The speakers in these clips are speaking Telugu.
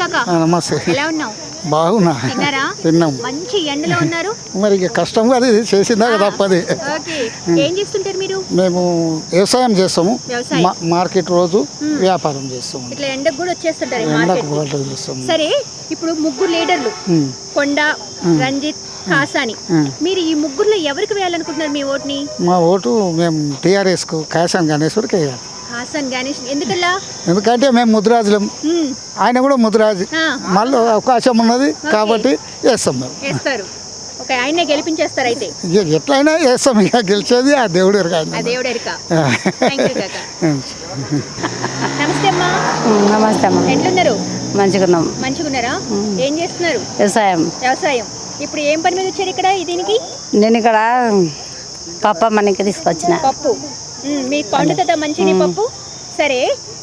కాక. నమస్తే. ఎలా ఉన్నావు? బాగున్నా. తిన్నారా? తిన్నాం. మంచి ఎండలో ఉన్నారు. మరి ఇక కష్టం అది చేసిందా తప్పది. ఓకే. ఏం చేస్తుంటారు మీరు? మేము వ్యవసాయం చేస్తాము. వ్యవసాయం. మార్కెట్ రోజు వ్యాపారం చేస్తాము. ఇట్లా ఎండకు కూడా వచ్చేస్తుంటారు ఎండకు మార్కెట్. చేస్తాము. సరే, ఇప్పుడు ముగ్గురు లీడర్లు, కొండ, రంజిత్, కాసాని, మీరు ఈ ముగ్గురులో ఎవరికి వేయాలనుకుంటున్నారు మీ ఓటుని? మా ఓటు మేము టీఆర్ఎస్కు కాసాన్ గణేశ్వరికి వేయాలి. హాసన్ గణేష్. ఎందుకలా? ఎందుకంటే మేము ముద్రాజులం, ఆయన కూడా ముద్రాజు, మళ్ళీ అవకాశం ఉన్నది కాబట్టి వేస్తాం మేము. వేస్తారు. ఓకే, ఆయన్నే గెలిపించేస్తారు అయితే. ఇక ఎట్లయినా వేస్తాం, ఇక గెలిచేది ఆ దేవుడు ఎరుక. ఆ దేవుడు ఎరుక. థాంక్యూ కాకా. నమస్తే అమ్మా. నమస్తే అమ్మ. ఎట్లున్నారు? మంచిగున్నాం. మంచిగున్నారా? ఏం చేస్తున్నారు? వ్యవసాయం. వ్యవసాయం. ఇప్పుడు ఏం పని మీద వచ్చారు ఇక్కడ దీనికి? నేను ఇక్కడ పప్ప మనకి తీసుకొచ్చిన పప్పు. మీకు పండుతుందా మంచిని పప్పు? సరే,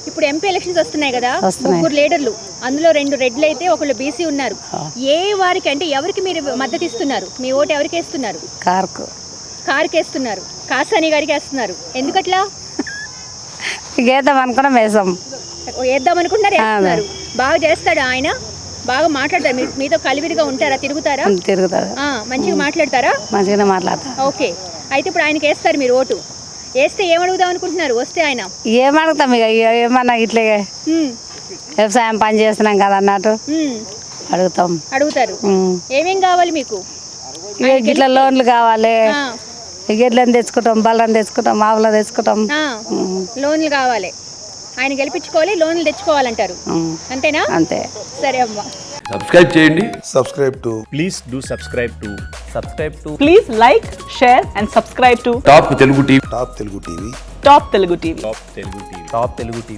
ఇప్పుడు ఎంపీ ఎలక్షన్స్ వస్తున్నాయి కదా, ముగ్గురు లీడర్లు, అందులో 2 రెడ్లు అయితే ఒకళ్ళు బీసీ ఉన్నారు. ఏ వారికి అంటే ఎవరికి మీరు మద్దతు ఇస్తున్నారు? మీ ఓటు ఎవరికి వేస్తున్నారు? కారుకి వేస్తున్నారు. కాసాని గారికి వేస్తున్నారు. ఎందుకట్లా? వేద్దాం అనుకున్నాం, వేసాం. వేద్దాం అనుకుంటున్నారు, వేస్తున్నారు. బాగా చేస్తాడు ఆయన, బాగా మాట్లాడతారు. మీతో కలివిడిగా ఉంటారా? తిరుగుతారా? మంచిగా మాట్లాడతారా? మంచిగానే మాట్లాడతా. ఓకే, అయితే ఇప్పుడు ఆయనకి వేస్తారు మీరు ఓటు. వేస్తే ఏమడుగుదాం అనుకుంటున్నారు? వస్తే ఆయన ఏమడుగుతాం, ఇక ఏమన్నా ఇట్లే వ్యవసాయం పని చేస్తున్నాం కదా అన్నట్టు అడుగుతారు. ఏమేం కావాలి మీకు? ఇట్లా లోన్లు కావాలి, ఎడ్లను తెచ్చుకుంటాం, బల్లని తెచ్చుకుంటాం, ఆవులను తెచ్చుకుంటాం. లోన్లు కావాలి, ఆయన గెలిపించుకోవాలి, లోన్లు తెచ్చుకోవాలంటారు. అంతేనా? అంతే. సరే అమ్మా. సబ్స్క్రైబ్ చేయండి. Please do subscribe to. Please like, share and subscribe to top Telugu TV. Top Telugu TV. Top Telugu TV.